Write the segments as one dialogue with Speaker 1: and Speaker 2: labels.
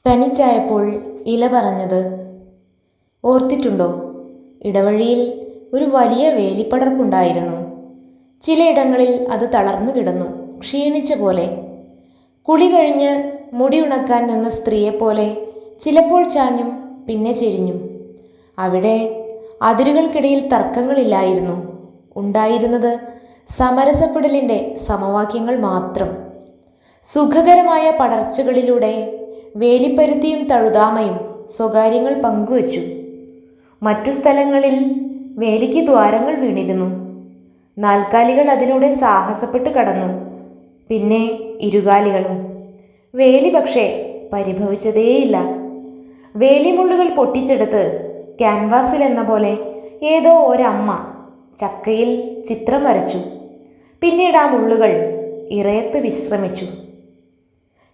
Speaker 1: തനിച്ചായപ്പോൾ ഇല പറഞ്ഞത് ഓർത്തിട്ടുണ്ടോ? ഇടവഴിയിൽ ഒരു വലിയ വേലിപ്പടർപ്പുണ്ടായിരുന്നു. ചിലയിടങ്ങളിൽ അത് തളർന്നു കിടന്നു, ക്ഷീണിച്ച പോലെ. കുളി കഴിഞ്ഞ് മുടി ഉണക്കാൻ നിന്ന സ്ത്രീയെപ്പോലെ ചിലപ്പോൾ ചാഞ്ഞും പിന്നെ ചെരിഞ്ഞും. അവിടെ അതിരുകൾക്കിടയിൽ തർക്കങ്ങളില്ലായിരുന്നു. ഉണ്ടായിരുന്നത് സമരസപ്പെടലിൻ്റെ സമവാക്യങ്ങൾ മാത്രം. സുഖകരമായ പടർച്ചകളിലൂടെ വേലിപ്പരുത്തിയും തഴുതാമയും സ്വകാര്യങ്ങൾ പങ്കുവച്ചു. മറ്റു സ്ഥലങ്ങളിൽ വേലിക്ക് ദ്വാരങ്ങൾ വീണിരുന്നു. നാൽക്കാലികൾ അതിലൂടെ സാഹസപ്പെട്ട് കടന്നു, പിന്നെ ഇരുകാലികളും. വേലി പക്ഷേ പരിഭവിച്ചതേയില്ല. വേലിമുള്ളുകൾ പൊട്ടിച്ചെടുത്ത് ക്യാൻവാസിൽ എന്ന പോലെ ഏതോ ഒരമ്മ ചക്കയിൽ ചിത്രം വരച്ചു. പിന്നീട് ആ മുള്ളുകൾ ഇറയത്ത് വിശ്രമിച്ചു.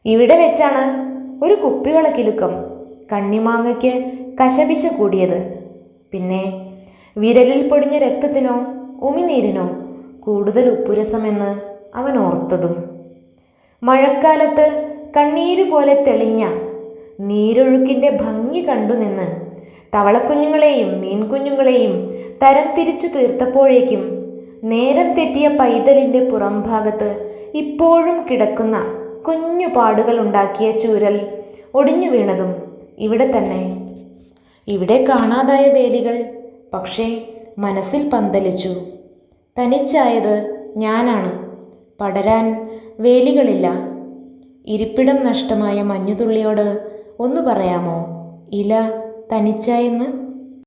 Speaker 1: ഇവിടെ വെച്ചാണ് ഒരു കുപ്പിവളക്കിലുക്കം കണ്ണിമാങ്ങയ്ക്ക് കശപിശ കൂടിയത്. പിന്നെ വിരലിൽ പൊടിഞ്ഞ രക്തത്തിനോ ഉമിനീരിനോ കൂടുതൽ ഉപ്പുരസമെന്ന് അവൻ ഓർത്തതും. മഴക്കാലത്ത് കണ്ണീര് പോലെ തെളിഞ്ഞ നീരൊഴുക്കിൻ്റെ ഭംഗി കണ്ടുനിന്ന് തവളക്കുഞ്ഞുങ്ങളെയും മീൻകുഞ്ഞുങ്ങളെയും തരം തിരിച്ചു തീർത്തപ്പോഴേക്കും നേരം തെറ്റിയ പൈതലിൻ്റെ പുറംഭാഗത്ത് ഇപ്പോഴും കിടക്കുന്ന കുഞ്ഞു പാടുകൾ ഉണ്ടാക്കിയ ചൂരൽ ഒടിഞ്ഞു വീണതും ഇവിടെ തന്നെ. ഇവിടെ കാണാതായ വേലികൾ പക്ഷേ മനസ്സിൽ പന്തലിച്ചു. തനിച്ചായത് ഞാനാണ്. പടരാൻ വേലികളില്ല. ഇരിപ്പിടം നഷ്ടമായ മഞ്ഞുതുള്ളിയോട് ഒന്ന് പറയാമോ ഇല തനിച്ചായെന്ന്?